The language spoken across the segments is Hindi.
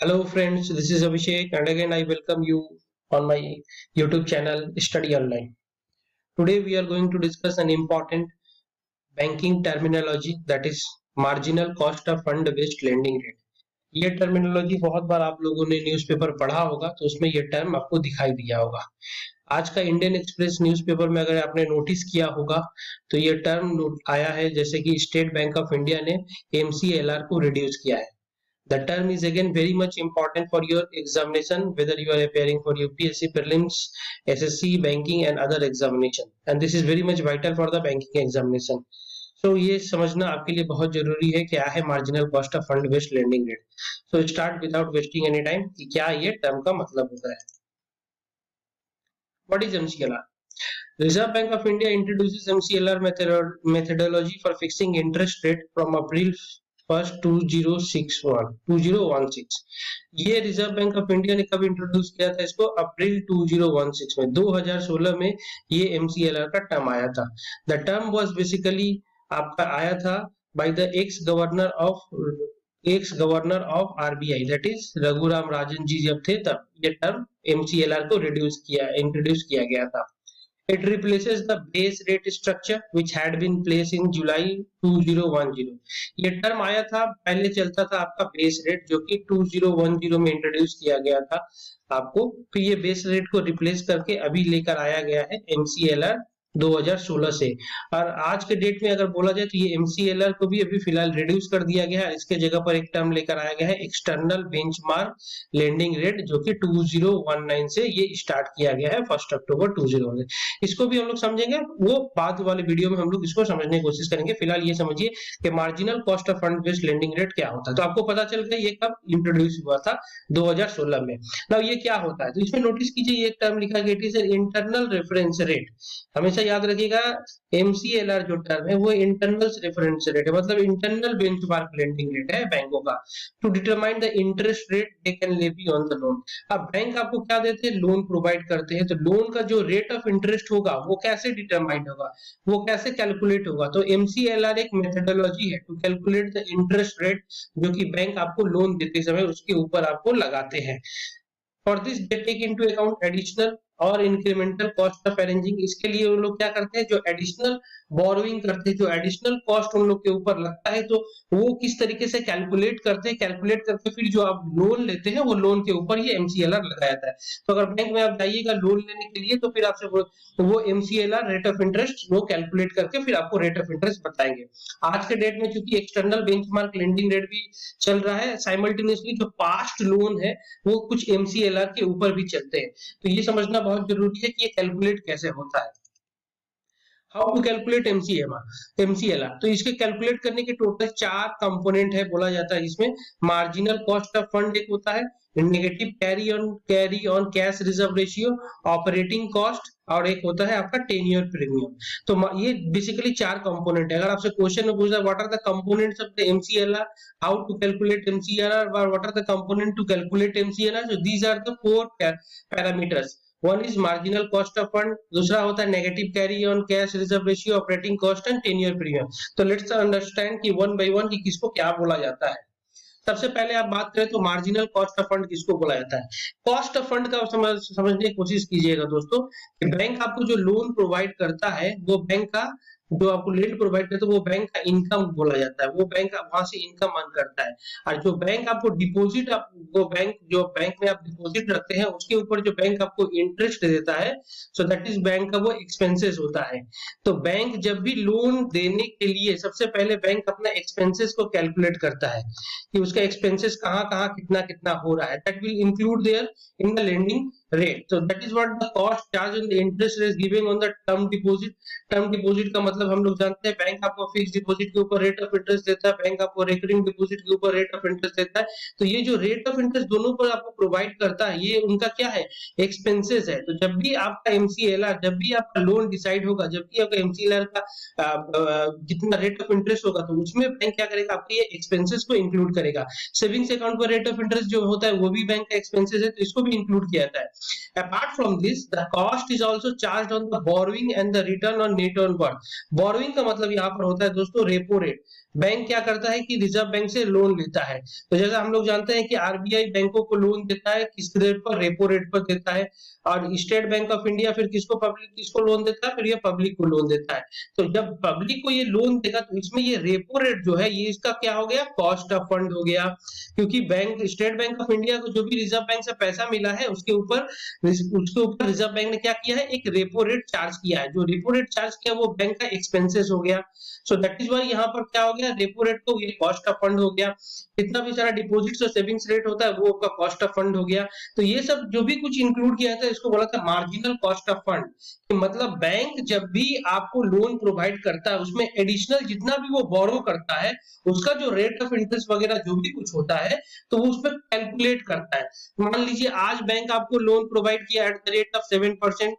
Hello friends, this is Abhishek and again I welcome you on my YouTube channel Study Online. Today we are going to discuss an important banking terminology that is marginal cost of fund based lending rate. ये टर्मिनोलॉजी बहुत बार आप लोगों ने न्यूज़पेपर पढ़ा होगा तो उसमें ये टर्म आपको दिखाई दिया होगा। आज का इंडियन एक्सप्रेस न्यूज़पेपर में अगर आपने नोटिस किया होगा तो ये टर्म आया है जैसे कि स्टेट बैंक ऑफ इंडिया ने MCLR को रिड्यूस किया है। The term is again very much important for your examination, whether you are appearing for UPSC prelims, SSC, banking and other examination. And this is very much vital for the banking examination. So ये समझना आपके लिए बहुत जरूरी है क्या है marginal cost of fund based lending rate. So start without wasting any time कि क्या ये term का मतलब होता है. What is MCLR? Reserve Bank of India introduces MCLR methodology for fixing interest rate from April 1st 2016। ये रिजर्व बैंक ऑफ इंडिया ने कब इंट्रोड्यूस किया था इसको? अप्रैल 2016 में 2016 में ये MCLR का टर्म आया था। द टर्म वाज बेसिकली आपका आया था by the ex governor of RBI that is Raghuram Rajan ji जब थे तब ये टर्म MCLR को इंट्रोड्यूस किया गया था। It replaces the base rate structure which had been placed in July 2010। ये टर्म आया था, पहले चलता था आपका बेस रेट जो कि 2010 में इंट्रोड्यूस किया गया था आपको, फिर ये बेस रेट को रिप्लेस करके अभी लेकर आया गया है MCLR 2016 से। और आज के डेट में अगर बोला जाए तो ये MCLR को भी अभी फिलहाल रिड्यूस कर दिया गया है। इसके जगह पर एक टर्म लेकर आया गया है एक्सटर्नल बेंचमार्क लेंडिंग रेट जो कि 2019 से ये स्टार्ट किया गया है 1 अक्टूबर 2019। इसको भी हम लोग समझेंगे, वो बाद वाले वीडियो में हम लोग इसको समझने की कोशिश करेंगे। फिलहाल ये समझिए कि marginal cost of fund based lending rate क्या होता है। तो आपको पता चल गया ये कब इंट्रोड्यूस हुआ था, 2016 में। नाउ ये क्या होता है, तो इसमें नोटिस कीजिए एक टर्म लिखा गया, it is an internal reference rate. हमेशा याद रखिएगा MCLR जो टर्म है वो इंटरनल रेफरेंस रेट है, मतलब इंटरनल बेंचमार्क लेंडिंग रेट है बैंकों का, to determine the interest rate they can levy on the loan. अब बैंक आपको क्या देते हैं? लोन प्रोवाइड करते हैं, तो लोन का जो रेट ऑफ इंटरेस्ट होगा वो कैसे डिटरमाइंड होगा, वो कैसे कैलकुलेट होगा? तो MCLR एक मेथोडोलॉजी है to calculate the interest rate जो कि बैंक आपको लोन देते समय उसके ऊपर आपको लगाते हैं। For this they take into account additional और इंक्रीमेंटल कॉस्ट ऑफ अरेंजिंग। इसके लिए उन लोग क्या करते हैं, जो एडिशनल बोरोइंग करते हैं, जो एडिशनल कॉस्ट उन लोग के ऊपर लगता है, तो वो किस तरीके से कैलकुलेट करते हैं, कैलकुलेट करके फिर जो आप लोन लेते हैं वो लोन के ऊपर ये MCLR लगाया जाता है। तो अगर बैंक में आप जाइएगा लोन लेने के लिए तो फिर आपसे वो MCLR रेट ऑफ इंटरेस्ट वो कैलकुलेट करके फिर आपको रेट ऑफ इंटरेस्ट बताएंगे। आज के डेट में चूंकि एक्सटर्नल बेंचमार्क लेंडिंग रेट भी चल रहा है, साइमल्टेनियसली जो पास्ट लोन है वो कुछ MCLR के ऊपर भी चलते हैं। तो ये समझना बहुत जरूरी है कि ये कैलकुलेट कैसे होता है। How to calculate MCLR? तो इसके कैलकुलेट करने के टोटल 4 कंपोनेंट है बोला जाता है इसमें। मार्जिनल कॉस्ट ऑफ फंड एक होता है, negative carry on cash reserve ratio, operating cost और एक होता है आपका टेन्योर प्रीमियम। तो ये बेसिकली 4 कंपोनेंट है। अगर आपसे क्वेश्चन में पूछा what are the components of the MCLR, how to calculate MCLR और what are the component to calculate MCLR, so these are the 4 parameters। One is marginal cost of fund, दूसरा होता है negative carry on cash reserve ratio, operating cost and tenure premium. तो लेट्स अंडरस्टैंड कि वन बाय वन कि किसको क्या बोला जाता है। सबसे पहले आप बात करें तो मार्जिनल कॉस्ट ऑफ फंड किसको बोला जाता है? कॉस्ट ऑफ फंड का समझने की कोशिश कीजिएगा दोस्तों कि बैंक आपको जो लोन प्रोवाइड करता है वो बैंक का जो आपको लेंड प्रोवाइड करता है वो बैंक का इनकम बोला जाता है, वो बैंक वहां से इनकम अर्न करता है। और जो बैंक आपको डिपॉजिट जो बैंक में आप डिपॉजिट रखते हैं उसके ऊपर जो बैंक आपको इंटरेस्ट देता है, सो दैट इज बैंक का वो एक्सपेंसेस होता है। तो बैंक जब भी लोन देने के लिए सबसे पहले बैंक अपना एक्सपेंसेस को कैलकुलेट करता है कि उसका एक्सपेंसेस कहाँ कहाँ कितना कितना हो रहा है, that will include there in the lending rate। So that is what the cost charge and the interest is giving on the term deposit। Term deposit का मतलब हम लोग जानते हैं बैंक आपको फिक्स डिपॉजिट के ऊपर रेट ऑफ इंटरेस्ट देता है, बैंक आपको रिकरिंग डिपॉजिट के ऊपर रेट ऑफ इंटरेस्ट देता है। तो ये जो रेट ऑफ इंटरेस्ट दोनों पर आपको प्रोवाइड करता है ये उनका क्या है, एक्सपेंसेस है। तो जब भी आपका MCLR, जब भी आपका लोन डिसाइड होगा, जब भी आपका MCLR का कितना रेट ऑफ इंटरेस्ट होगा तो उसमें बैंक क्या करेगा, आपके ये एक्सपेंसेस को इंक्लूड करेगा। सेविंग्स अकाउंट पर रेट ऑफ इंटरेस्ट जो होता है वो भी बैंक का एक्सपेंसेस है, तो इसको भी इंक्लूड किया जाता है। Apart from this, the cost is also charged on the borrowing and the return on net on worth। borrowing का मतलब यहाँ पर होता है दोस्तों रेपो रेट। बैंक क्या करता है कि रिजर्व बैंक से लोन लेता है। तो जैसा हम लोग जानते हैं कि आरबीआई बैंकों को लोन देता है, किस रेट पर? रेपो रेट पर देता है। और स्टेट बैंक ऑफ इंडिया फिर किसको लोन देता है? फिर ये पब्लिक को लोन देता है। तो जब पब्लिक को ये लोन देगा तो इसमें ये रेपो रेट जो है, ये इसका क्या हो गया? कॉस्ट ऑफ फंड हो गया। क्योंकि स्टेट बैंक ऑफ इंडिया को जो भी रिजर्व बैंक से पैसा मिला है, उसके ऊपर रिजर्व बैंक ने क्या किया है? एक रेपो रेट चार्ज किया है। जो रेपो रेट चार्ज किया वो बैंक का एक्सपेंसेस हो गया। सो दैट इज व्हाई यहाँ पर क्या हो गया? रेपो रेट को ये कॉस्ट ऑफ फंड हो गया। जितना भी सारा डिपॉजिट्स और सेविंग्स रेट होता है वो आपका कॉस्ट ऑफ फंड हो गया। तो ये सब जो भी कुछ इंक्लूड किया था, इसको बोला था मार्जिनल कॉस्ट ऑफ फंड। मतलब बैंक जब भी आपको लोन प्रोवाइड करता है, उसमें एडिशनल जितना भी वो बोरो करता है, उसका जो रेट ऑफ इंटरेस्ट वगैरह जो भी कुछ होता है, तो वो उसमें कैलकुलेट करता है। मान लीजिए आज बैंक आपको लोन प्रोवाइड किया एट द रेट ऑफ 7%।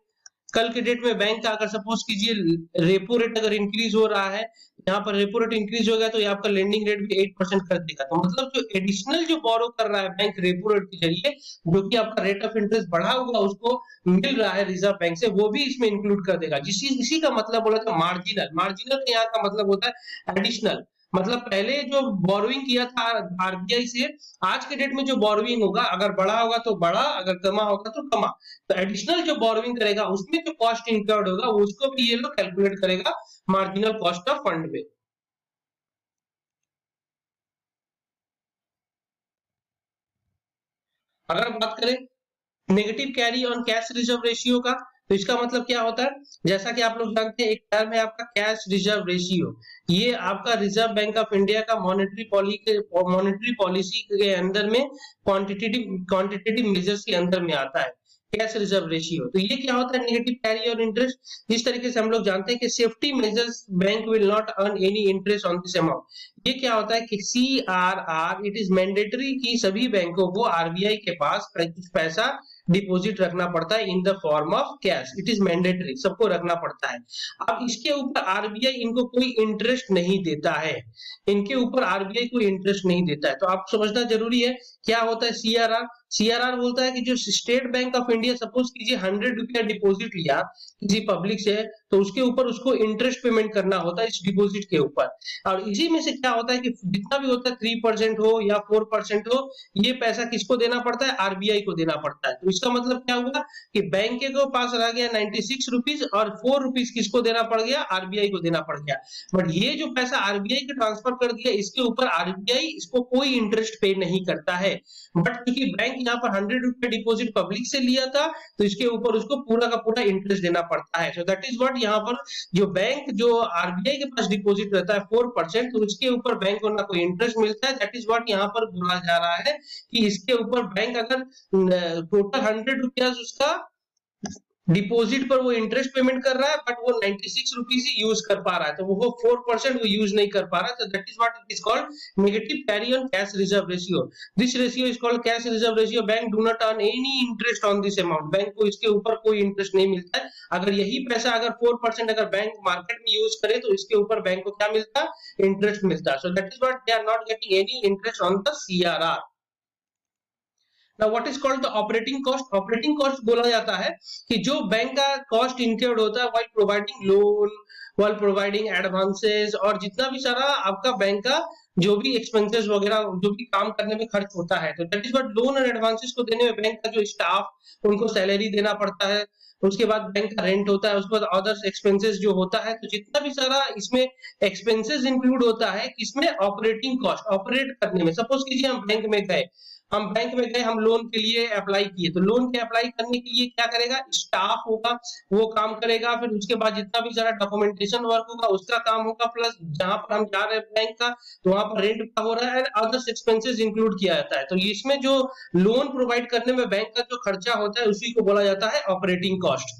कल के डेट में बैंक का अगर सपोज कीजिए रेपो रेट अगर इंक्रीज हो रहा है, यहाँ पर रेपो रेट इंक्रीज हो गया तो ये आपका लेंडिंग रेट भी 8% कर देगा। तो मतलब जो एडिशनल जो बोरो कर रहा है बैंक रेपो रेट के जरिए, जो कि आपका रेट ऑफ इंटरेस्ट बढ़ा हुआ उसको मिल रहा है रिजर्व बैंक से, वो भी इसमें इंक्लूड कर देगा। इसी का मतलब बोला था मार्जिनल। मार्जिनल का यहाँ का मतलब होता है एडिशनल। मतलब पहले जो बोरोइंग किया था आरबीआई से, आज के डेट में जो बोरोइंग होगा, अगर बढ़ा होगा तो बढ़ा, अगर कमा होगा तो कमा। तो एडिशनल जो बोरोइंग करेगा उसमें जो कॉस्ट इंकर्ड होगा उसको भी ये लोग कैलकुलेट करेगा मार्जिनल कॉस्ट ऑफ फंड में। अगर हम बात करें negative carry on cash reserve ratio का, तो इसका मतलब क्या होता है? जैसा कि आप लोग जानते हैं, एक टर्म है आपका कैश रिजर्व रेशियो। ये आपका रिजर्व बैंक ऑफ इंडिया का मॉनेटरी पॉलिसी के अंदर में क्वांटिटेटिव मेजर्स के अंदर में आता है कैश रिजर्व रेशियो। तो ये क्या होता है? नेगेटिव कैरी और इंटरेस्ट। इस तरीके से हम लोग जानते हैं कि safety measures bank will not earn any interest on this amount. ये क्या होता है कि CRR, इट इज मैंडेटरी कि सभी बैंकों को आरबीआई के पास कुछ पैसा डिपॉजिट रखना पड़ता है in the form of cash. It is mandatory, सबको रखना पड़ता है। अब इसके ऊपर आरबीआई इनको कोई इंटरेस्ट नहीं देता है। इनके ऊपर आरबीआई कोई इंटरेस्ट नहीं देता है। तो आप समझना जरूरी है क्या होता है सीआरआर। सीआरआर बोलता है कि जो state bank of India suppose कीजिए 100 रुपया डिपॉजिट लिया किसी पब्लिक से, तो उसके ऊपर उसको इंटरेस्ट पेमेंट करना होता है इस डिपॉजिट के ऊपर। और इसी में से क्या होता है कि जितना भी होता है 3% हो या 4% हो, ये पैसा किसको देना पड़ता है? आरबीआई को देना पड़ता है। तो इसका मतलब क्या हुआ कि बैंक के पास रह गया 96 रुपीज और 4 रुपीज किसको देना पड़ गया? आरबीआई को देना पड़ गया। बट ये जो पैसा आरबीआई को ट्रांसफर कर दिया, इसके ऊपर आरबीआई इसको कोई इंटरेस्ट पे नहीं करता है। बट क्योंकि बैंक यहाँ पर 100 रुपया डिपॉजिट पब्लिक से लिया था, तो इसके ऊपर उसको पूरा का पूरा इंटरेस्ट देना पड़ता है। सो दैट इज व्हाट यहाँ पर जो आरबीआई के पास डिपॉजिट रहता है 4%, तो उसके ऊपर बैंक को ना कोई इंटरेस्ट मिलता है। दैट इज व्हाट यहाँ पर बोला जा रहा है कि इसके ऊपर बैंक अगर टोटल 100 रुपया उसका डिपॉजिट पर वो इंटरेस्ट पेमेंट कर रहा है, बट वो 96 रुपीज ही यूज कर पा रहा है, तो वो 4% वो यूज नहीं कर पा रहा है। तो that is what it is called negative carry on cash reserve ratio. This ratio is called cash reserve ratio. Bank do not earn any interest on this amount. Bank को इसके ऊपर कोई इंटरेस्ट नहीं मिलता है। अगर यही पैसा अगर 4% अगर बैंक मार्केट में यूज करे, तो इसके ऊपर बैंक को क्या मिलता है? इंटरेस्ट मिलता है। So that is what they are not getting any interest on the CRR. Now what is called the operating cost? Operating cost बोला जाता है कि जो बैंक का कॉस्ट इंक्योर्ड होता है while providing loan, while providing advances, और जितना भी सारा आपका बैंक का जो भी एक्सपेंसेस वगैरह जो भी काम करने में खर्च होता है, तो दैट इज व्हाट लोन और एडवांसेस को देने में बैंक का जो स्टाफ उनको सैलरी देना पड़ता है, उसके बाद बैंक का रेंट होता है, उसके बाद अदर्स एक्सपेंसेस जो होता है, तो जितना भी सारा इसमें एक्सपेंसेस इंक्लूड होता है इसमें ऑपरेटिंग कॉस्ट ऑपरेट करने में। सपोज कीजिए हम बैंक में गए, हम लोन के लिए अप्लाई किए, तो लोन के अप्लाई करने के लिए क्या करेगा? स्टाफ होगा, वो काम करेगा। फिर उसके बाद जितना भी सारा डॉक्यूमेंटेशन वर्क होगा उसका काम होगा, प्लस जहां पर हम जा रहे हैं बैंक का, तो वहां पर रेंट का हो रहा है एंड अदर्स एक्सपेंसेस इंक्लूड किया जाता है। तो इसमें जो लोन प्रोवाइड करने में बैंक का जो खर्चा होता है उसी को बोला जाता है ऑपरेटिंग कॉस्ट।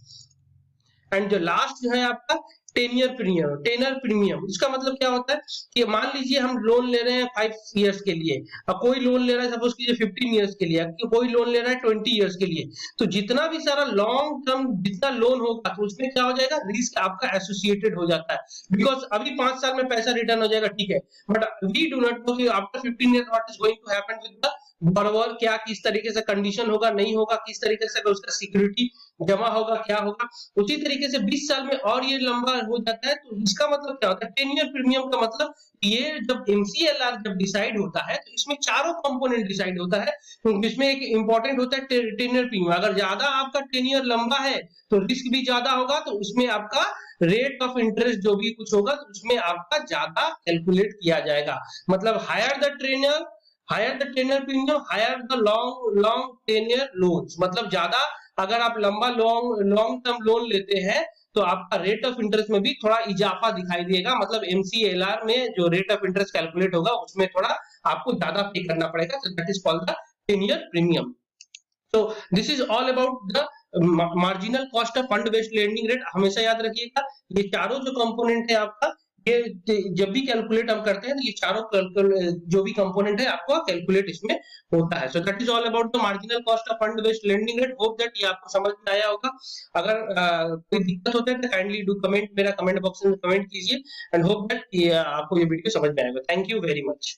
एंड जो लास्ट जो है आपका टेनर प्रीमियम। इसका मतलब क्या होता है कि मान लीजिए हम लोन ले रहे हैं 5 इयर्स के लिए, और कोई लोन ले रहा है सपोज कीजिए 15 इयर्स के लिए, कोई लोन ले रहा है 20 इयर्स के लिए। तो जितना भी सारा लॉन्ग टर्म जितना लोन होगा, तो उसमें क्या हो जाएगा? रिस्क आपका एसोसिएटेड हो जाता है। बिकॉज अभी 5 साल में पैसा रिटर्न हो जाएगा, ठीक है, but we do not know after 15 years what is going to happen with the borrower क्या किस तरीके से कंडीशन होगा, नहीं होगा, किस तरीके से अगर उसका सिक्योरिटी जमा होगा, क्या होगा, उसी तरीके से 20 साल में और ये लंबा हो जाता है, तो इसका मतलब क्या होता है? 10 ईयर प्रीमियम का मतलब ये जब एमसीएलआर जब डिसाइड होता है, तो इसमें चारों कंपोनेंट डिसाइड होता है। तो इसमें एक इंपॉर्टेंट होता है 10 ईयर प्रीमियम। अगर ज्यादा आपका 10 ईयर लंबा है, तो रिस्क भी ज्यादा होगा, तो उसमें आपका रेट ऑफ इंटरेस्ट जो भी कुछ होगा, तो उसमें आपका ज्यादा कैलकुलेट किया जाएगा। मतलब higher the tenure premium, higher the long tenure loans. मतलब ज्यादा अगर आप लंबा लॉन्ग टर्म लोन लेते हैं, तो आपका रेट ऑफ इंटरेस्ट में भी थोड़ा इजाफा दिखाई देगा। मतलब एमसीएलआर में जो रेट ऑफ इंटरेस्ट कैलकुलेट होगा, उसमें थोड़ा आपको ज्यादा पे करना पड़ेगा। So that is called the 10-year premium. So this is all about the marginal cost of fund based lending rate. हमेशा याद रखिएगा, ये चारों जो कंपोनेंट है आपका, ये जब भी कैलकुलेट हम करते हैं, तो ये चारों जो भी कंपोनेंट है आपको कैलकुलेट इसमें होता है। So that is all about the marginal cost of fund based lending rate. Hope that ये आपको समझ में आया होगा। अगर कोई दिक्कत होता है तो काइंडली डू कमेंट, मेरा कमेंट बॉक्स में कमेंट कीजिए, एंड होप दैट आपको ये वीडियो समझ में आएगा। Thank you very much.